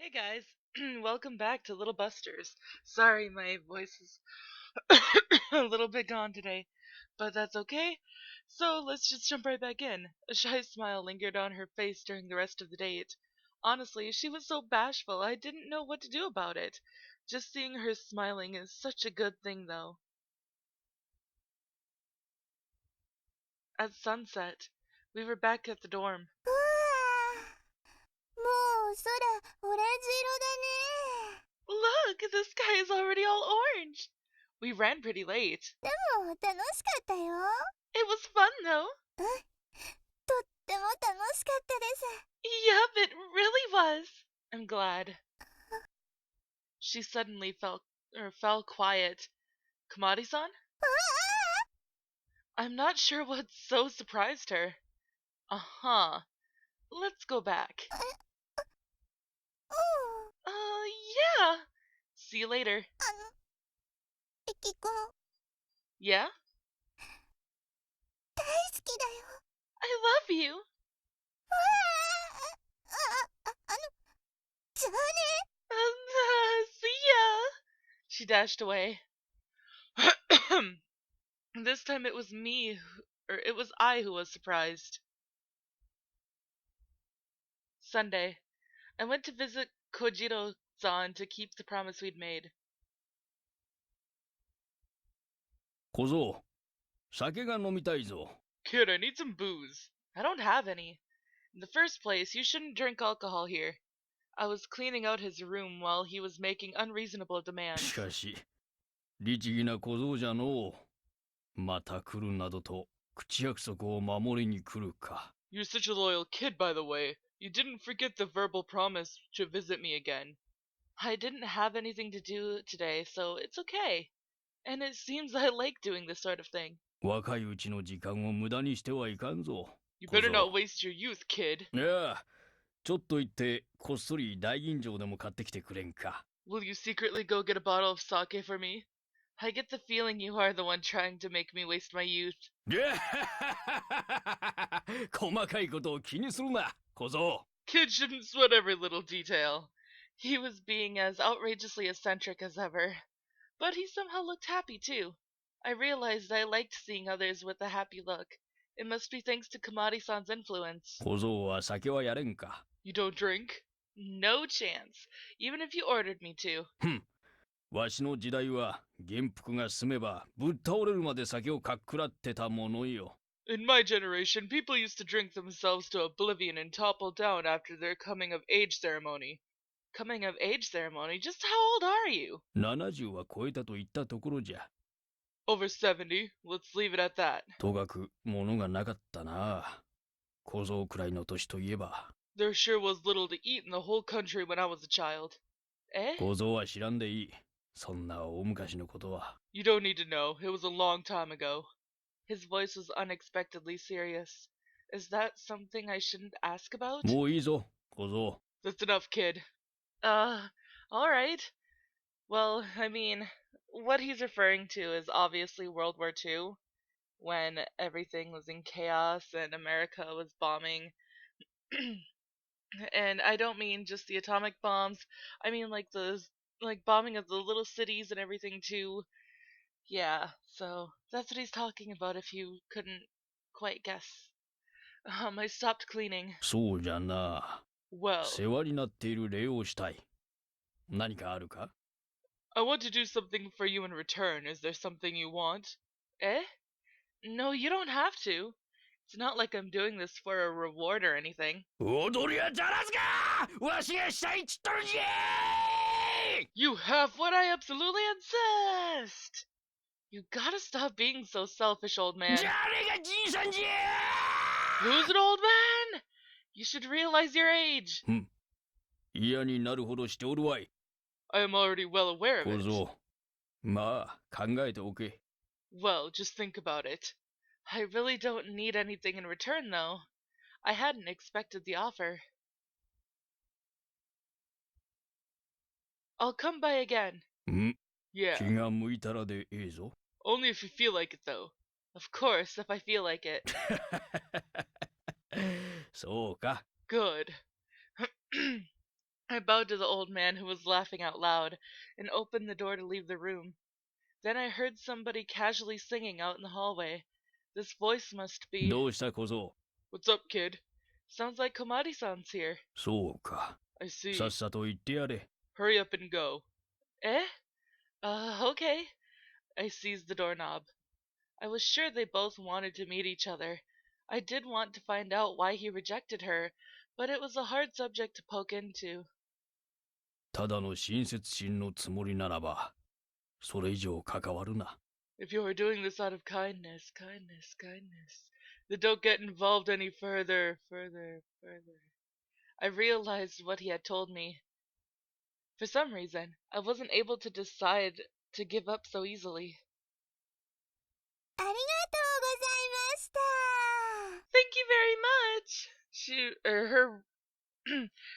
Hey guys, welcome back to Little Busters. Sorry, my voice is a little bit gone today, but that's okay. So let's just jump right back in. A shy smile lingered on her face during the rest of the date. Honestly, she was so bashful I didn't know what to do about it. Just seeing her smiling is such a good thing, though. At sunset, we were back at the dorm. うわー、もう空オレンジ色だね。Look, the sky is already all orange. We ran pretty late. でも楽しかったよ。It was fun, though. とっても楽しかったです。Yup, it really was. I'm glad. She suddenly fell quiet. Komari-san? I'm not sure what so surprised her. Uh-huh. Let's go back. うん。Yeah. See you later. リキ君、大好きだよ。Yeah? I love you. じゃあね。See ya. She dashed away. This time it was it was I who was surprised. Sunday. I went to visit Kojiro-san to keep the promise we'd made. 小僧、酒が飲みたいぞ。Kid, I need some booze. I don't have any. In the first place, you shouldn't drink alcohol here. I was cleaning out his room while he was making unreasonable し demands. かし、律儀な小僧じゃのう。また来るなどと口約束を守りに来るか。You're such a loyal kid, by the way. You didn't forget the verbal promise to visit me again. I didn't have anything to do today, so it's okay. And it seems I like doing this sort of thing. 若いうちの時間を無駄にしてはいかんぞ。 You better not waste your youth, kid. いや、ちょっと行ってこっそり大吟醸でも買ってきてくれんか。Will you secretly go get a bottle of sake for me? I get the feeling you are the one trying to make me waste my youth. 細かいことを気にするな、小僧。 Kid shouldn't sweat every little detail. He was being as outrageously eccentric as ever. But he somehow looked happy, too. I realized I liked seeing others with a happy look. It must be thanks to Kamari-san's influence. 小僧は酒はやれんか。 You don't drink? No chance. Even if you ordered me to. わしの時代は元服が済めばぶっ倒れるまで酒をかっくらってたものよ。 In my generation, people used to drink themselves to oblivion and topple down after their coming of age ceremony. Coming of age ceremony? Just how old are you? 70は超えたと言ったところじゃ。 Over 70. Let's leave it at that. とかくものがなかったな。小僧くらいの年といえば。 There sure was little to eat in the whole country when I was a child. Eh? 小僧は知らんでいい。そんな大昔のことは。 You don't need to know. It was a long time ago. His voice was unexpectedly serious. Is that something I shouldn't ask about? もういいぞ、小僧。 That's enough, kid. Alright. Well, I mean, what he's referring to is obviously World War II, when everything was in chaos and America was bombing. And I don't mean just the atomic bombs. I mean like the bombing of the little cities and everything too. Yeah, so that's what he's talking about if you couldn't quite guess. I stopped cleaning. そうじゃな。 Well, 世話になっている礼をしたい。何かあるか？ I want to do something for you in return. Is there something you want? Eh? No, you don't have to. It's not like I'm doing this for a reward or anything. 踊りはじゃらすか！わしがしたいっつっとるじゃー！ You have what I absolutely insist! You gotta stop being so selfish, old man. 誰がじいさんじゃー！ Who's an old man? You should realize your age. 嫌になるほどしておるわい。 I am already well aware of 小 it. 僧、まあ考えておけ。 Well, just think about it. I really don't need anything in return, though. I hadn't expected the offer. I'll come by again. ん？ Yeah. 気が向いたらでええぞ。 Only if you feel like it, though. Of course, if I feel like it. そうか。Good. I bowed to the old man who was laughing out loud and opened the door to leave the room. Then I heard somebody casually singing out in the hallway. This voice must be. どうした小僧 What's up, kid? Sounds like Komari-san's here. そうか。 I さっ see. さと言ってやれ。 Hurry up and go. Eh? Okay. I seized the doorknob. I was sure they both wanted to meet each other. I did want to find out why he rejected her, but it was a hard subject to poke into. ただの親切心のつもりならば、それ以上関わるな。 If you are doing this out of kindness, then don't get involved any further. I realized what he had told me. For some reason, I wasn't able to decide to give up so easily. ありがとうございました。 Thank you very much. Her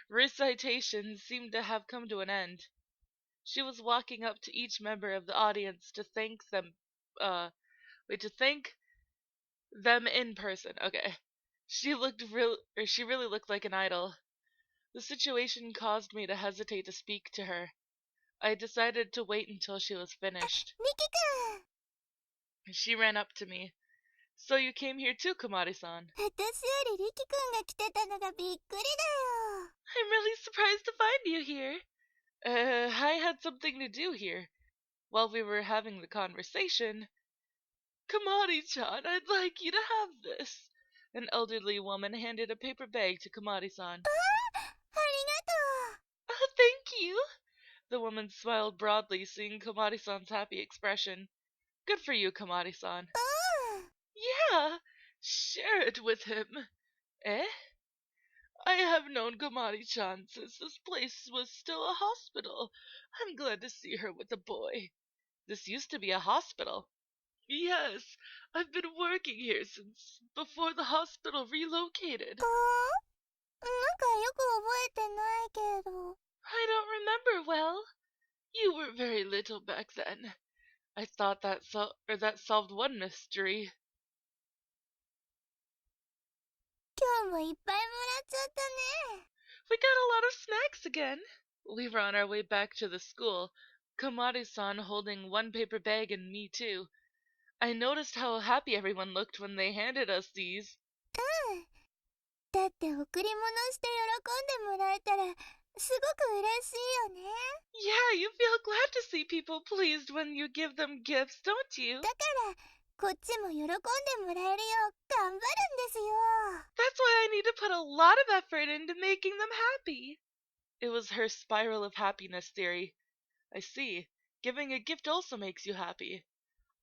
recitation seemed to have come to an end. She was walking up to each member of the audience to thank them. To thank them in person. Okay. She really looked like an idol. The situation caused me to hesitate to speak to her. I decided to wait until she was finished. リキ君、 She ran up to me. So you came here too, Komari-san. 私よりリキ君が来てたのがびっくりだよ。 I'm really surprised to find you here. I had something to do here. While we were having the conversation, Komari-chan, I'd like you to have this. An elderly woman handed a paper bag to Komari-san. ありがとう。 Oh, thank you. The woman smiled broadly, seeing Komari-san's happy expression. Good for you, Komari-san. うん。 Yeah, share it with him. Eh? I have known Komari-chan since this place was still a hospital. I'm glad to see her with a boy. This used to be a hospital. Yes, I've been working here since before the hospital relocated. なんかよく覚えてないけど。 I don't remember well. You were very little back then. I thought that solved one mystery. 今日もいっぱいもらっちゃったね。 We got a lot of snacks again. We were on our way back to the school, Komari-san holding one paper bag and me too. I noticed how happy everyone looked when they handed us these. うん。だって贈り物して喜んでもらえたらすごく嬉しいよね。 Yeah, you feel glad to see people pleased when you give them gifts, don't you? だからこっちも喜んでもらえるよう頑張るんですよ。 That's why I need to put a lot of effort into making them happy. It was her spiral of happiness theory. I see. Giving a gift also makes you happy.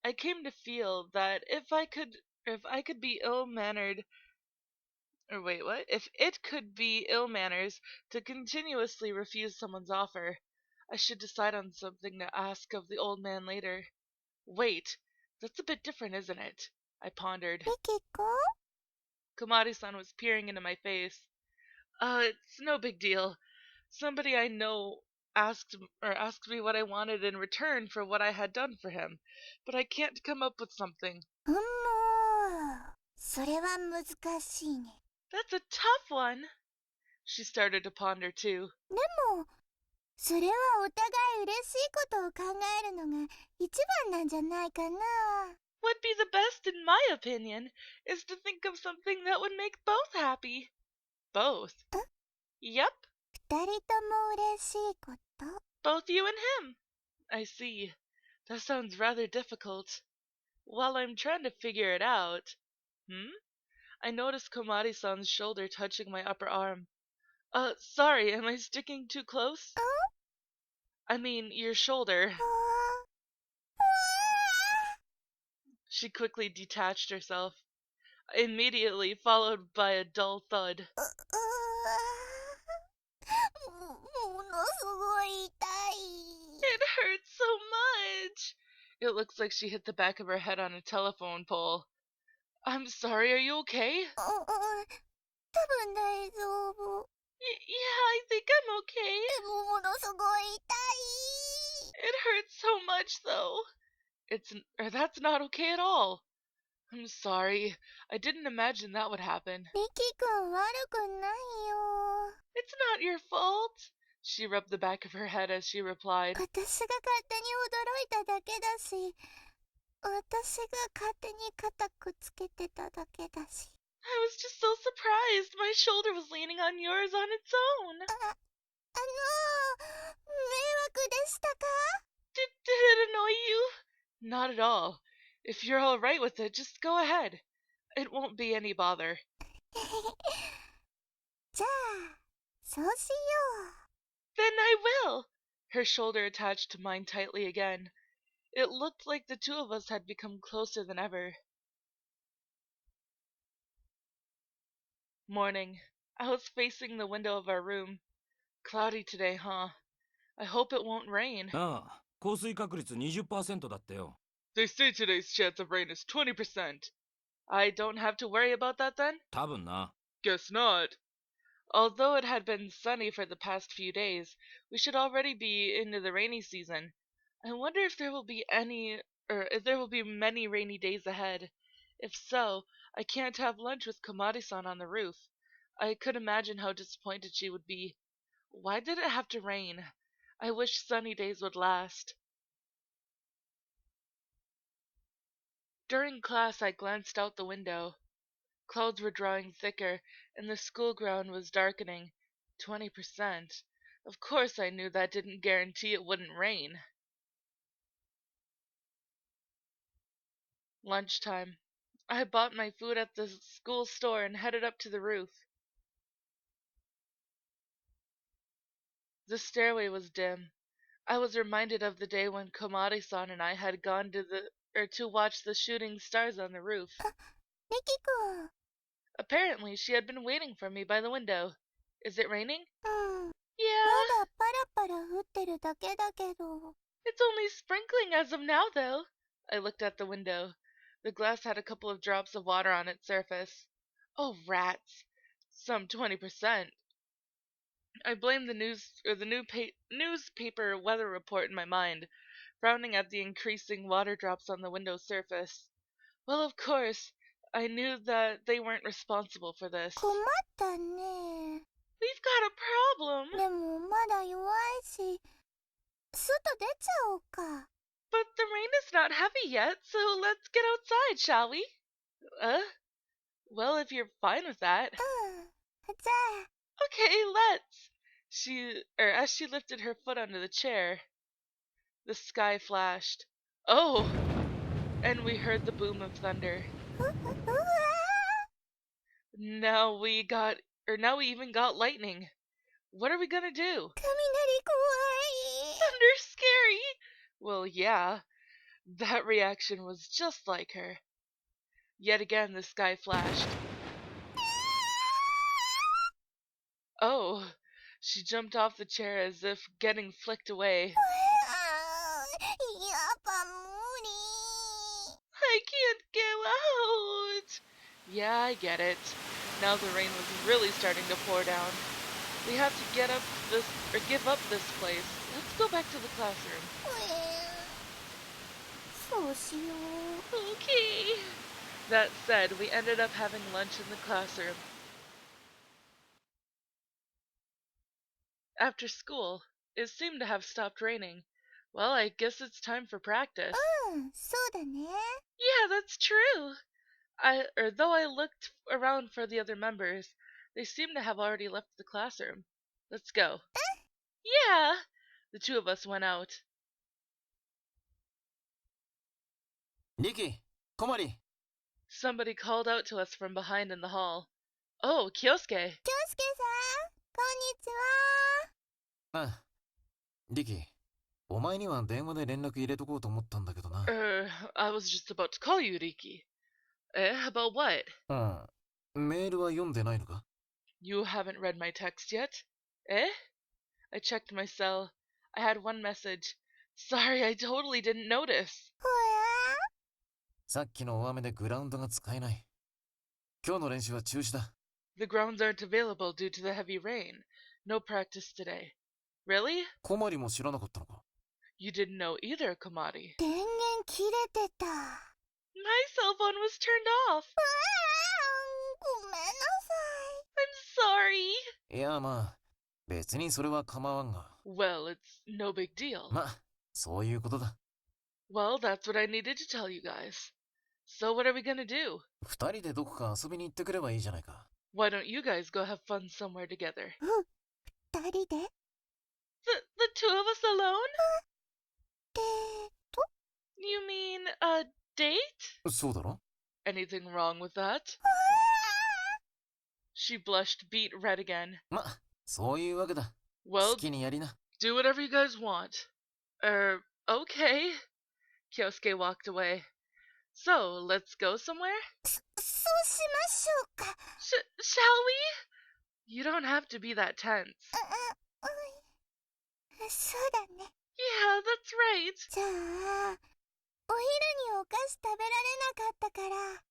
I came to feel that if I could be ill-mannered, or wait, what? If it could be ill manners to continuously refuse someone's offer, I should decide on something to ask of the old man later. Wait, that's a bit different, isn't it? I pondered. リキ君、 Komari-san was peering into my face. It's no big deal. Somebody I know asked me what I wanted in return for what I had done for him, but I can't come up with something. もうそれは難しいね。 That's a tough one. She started to ponder too. でもそれはお互い嬉しいことを考えるのが一番なんじゃないかな。 Would be the best, in my opinion, is to think of something that would make both happy. Both? Yep, 二人とも嬉しいこと。 both you and him. I see. That sounds rather difficult. While I'm trying to figure it out. I noticed Komari-san's shoulder touching my upper arm. Sorry, am I sticking too close? I mean, your shoulder. あー She quickly detached herself, immediately followed by a dull thud. ものすごい痛い。 It hurts so much. It looks like she hit the back of her head on a telephone pole. I'm sorry, are you okay? 多分大丈夫。 Yeah, I think I'm okay. でもものすごい痛い。 It hurts so much, though. That's not okay at all. I'm sorry. I didn't imagine that would happen. リキ君悪くないよ。 It's not your fault. She rubbed the back of her head as she replied. 私が勝手に驚いただけだし、私が勝手に肩くっつけてただけだし。I was just so surprised. My shoulder was leaning on yours on its own. 迷惑でしたか？ Did it annoy you? Not at all. If you're all right with it, just go ahead. It won't be any bother. じゃあ、そうしよう。 Then I will. Her shoulder attached to mine tightly again. It looked like the two of us had become closer than ever. Morning. I was facing the window of our room. Cloudy today, huh? I hope it won't rain. ああ、降水確率 20% だってよ。 They say today's chance of rain is 20%. I don't have to worry about that then? 多分な。 Guess not. Although it had been sunny for the past few days, we should already be into the rainy season. I wonder if there will be if there will be many rainy days ahead. If so, I can't have lunch with Komari-san on the roof. I could imagine how disappointed she would be. Why did it have to rain? I wish sunny days would last. During class, I glanced out the window. Clouds were drawing thicker, and the school ground was darkening. 20%. Of course I knew that didn't guarantee it wouldn't rain. Lunchtime. I bought my food at the school store and headed up to the roof. The stairway was dim. I was reminded of the day when Komari-san and I had gone to watch the shooting stars on the roof. リキ君。 Apparently, she had been waiting for me by the window. Is it raining? うん。ま Yeah. だパラパラ降ってるだけだけど。 It's only sprinkling as of now, though. I looked at the window. The glass had a couple of drops of water on its surface. Oh, rats. Some 20%. I blamed the newspaper weather report in my mind, frowning at the increasing water drops on the window's surface. Well, of course, I knew that they weren't responsible for this. 困ったね。 We've got a problem. でもまだ弱いし、外出ちゃおうか。 But the rain is not heavy yet, so let's get outside, shall we? Well, if you're fine with that. うん。じゃあ。 Okay, let's. As she lifted her foot onto the chair, the sky flashed. Oh! And we heard the boom of thunder. うわ Now we even got lightning. What are we gonna do? ー。雷怖い。 Thunder's scary! Well, yeah. That reaction was just like her. Yet again the sky flashed. Oh! She jumped off the chair as if getting flicked away. やっぱ無理。 I can't go out! Yeah, I get it. Now the rain was really starting to pour down. We have to give up this place. Let's go back to the classroom. そうしよう。 Okay. That said, we ended up having lunch in the classroom. After school, it seemed to have stopped raining. Well, I guess it's time for practice. うん、そうだね。 Yeah, that's true. Though I looked around for the other members, they seemed to have already left the classroom. Let's go. Yeah. The two of us went out. リキ、コマリ。 Somebody called out to us from behind in the hall. Oh, Kyosuke. 京介さん、こんにちは。ああ。リキ、お前には電話で連絡入れとこうと思ったんだけどな。I was just about to call you, Riki. About what? うん。メールは読んでないのか？ You haven't read my text yet? I checked my cell. I had one message. Sorry, I totally didn't notice. ほら。さっきの大雨でグラウンドが使えない。今日の練習は中止だ。The grounds aren't available due to the heavy rain. No practice today. Really? コマリも知らなかったのか？ You didn't know either, Komari. 電源切れてた。 My cell phone was turned off. ごめんなさ I'm sorry. いやまあ、別にそれは構わんが。Well, it's no big deal. ま、そういうことだ。Well, that's what I needed to tell you guys. So what are we gonna do? 二人でどこか遊びに行ってくればいいじゃないか。Why don't you guys go have fun somewhere together? 二人で The two of us alone? デート You mean a date? そうだろ？ Anything wrong with that? She blushed beet red again. ま、そういうわけだ。 Well, 好きにやりな。 do whatever you guys want. Okay. Kyosuke walked away. So, let's go somewhere? そうしましょうか。Shall we? You don't have to be that tense. そうだね。 Yeah, that's right. じゃあ、お昼にお菓子食べられなかったから、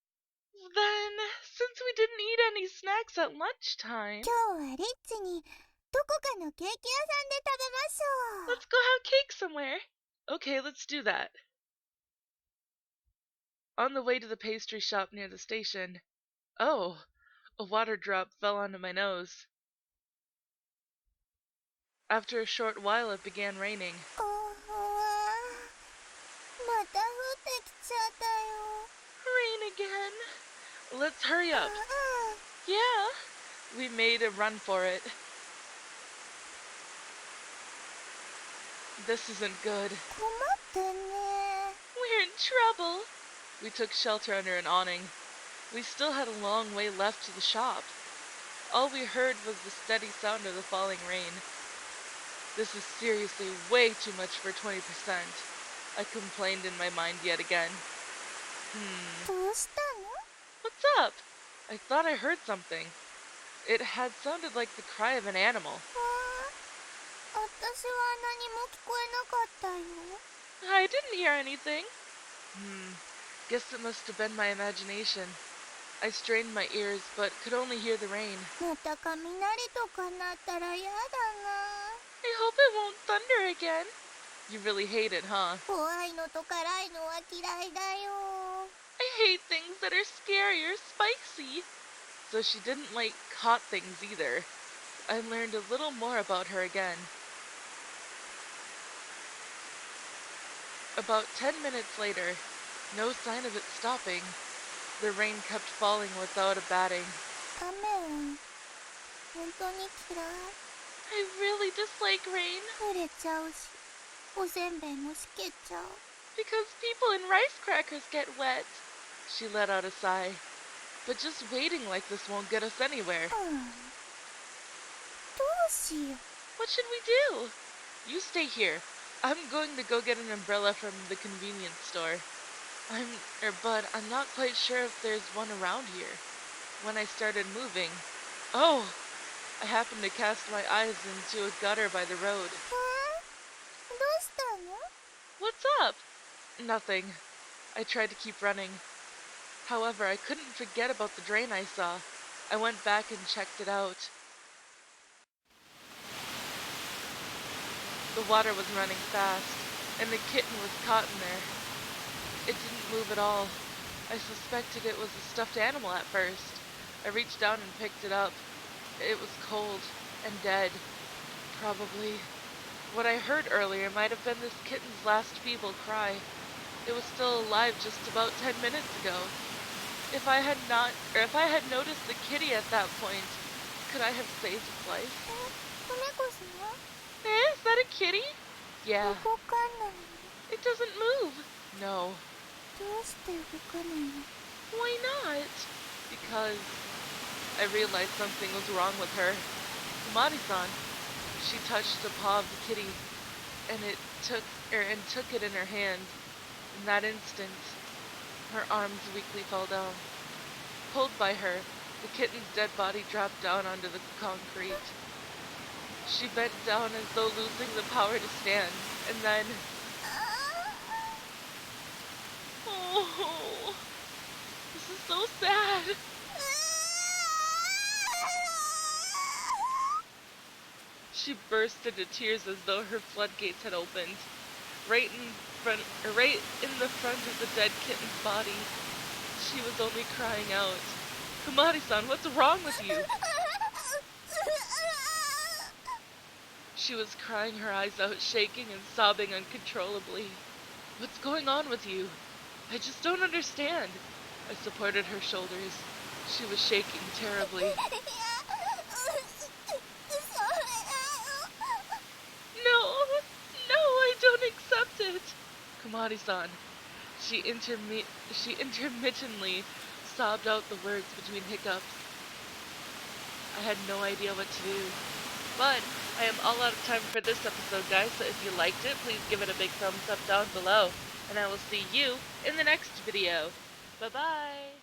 Then, since we didn't eat any snacks at lunchtime, 今日はリッチにどこかのケーキ屋さんで食べましょう。 let's go have cake somewhere. Okay, let's do that. On the way to the pastry shop near the station, oh, a water drop fell onto my nose. After a short while, it began raining. また降ってきちゃったよ。 Rain again. Let's hurry up. Yeah. We made a run for it. This isn't good. 困ったね。 We're in trouble. We took shelter under an awning. We still had a long way left to the shop. All we heard was the steady sound of the falling rain. This is seriously way too much for 20%. I complained in my mind yet again. どうしたの？ What's up? I thought I heard something. It had sounded like the cry of an animal. 私は何も聞こえなかったよ。 I didn't hear anything. Guess it must have been my imagination. I strained my ears, but could only hear the rain. また雷とかなったら嫌だな。 I hope it won't thunder again. You really hate it, huh? 怖いのと辛いのは嫌いだよ。 I hate things that are scary or spicy. So she didn't like hot things either. I learned a little more about her again. About 10 minutes later, no sign of it stopping. The rain kept falling without abating. 雨本当に嫌い。 I really dislike rain 濡れちゃうし、おせんべいもしけちゃう。 because people in rice crackers get wet. She let out a sigh. But just waiting like this won't get us anywhere. どうしよう。 What should we do? You stay here. I'm going to go get an umbrella from the convenience store. But I'm not quite sure if there's one around here. When I started moving, oh, I happened to cast my eyes into a gutter by the road. どうしたの？ What's up? Nothing. I tried to keep running. However, I couldn't forget about the drain I saw. I went back and checked it out. The water was running fast, and the kitten was caught in there. It didn't move at all. I suspected it was a stuffed animal at first. I reached down and picked it up. It was cold and dead. Probably. What I heard earlier might have been this kitten's last feeble cry. It was still alive just about 10 minutes ago. If I had noticed the kitty at that point, could I have saved its life? 子猫さん？ Is that a kitty? Yeah. 動かない。 It doesn't move. No. どうして動かないの？ Why not? Because I realized something was wrong with her. Komari-san. She touched the paw of the kitty, and took it in her hand. In that instant, her arms weakly fell down. Pulled by her, the kitten's dead body dropped down onto the concrete. She bent down as though losing the power to stand, and then... Oh, this is so sad. She burst into tears as though her floodgates had opened. Right in the front of the dead kitten's body. She was only crying out, "Komari-san, what's wrong with you?" She was crying her eyes out, shaking and sobbing uncontrollably. What's going on with you? I just don't understand. I supported her shoulders. She was shaking terribly. No, no, I don't accept it. Komari-san. She intermittently sobbed out the words between hiccups. I had no idea what to do. But I am all out of time for this episode, guys, so if you liked it, please give it a big thumbs up down below. And I will see you in the next video. Bye-bye!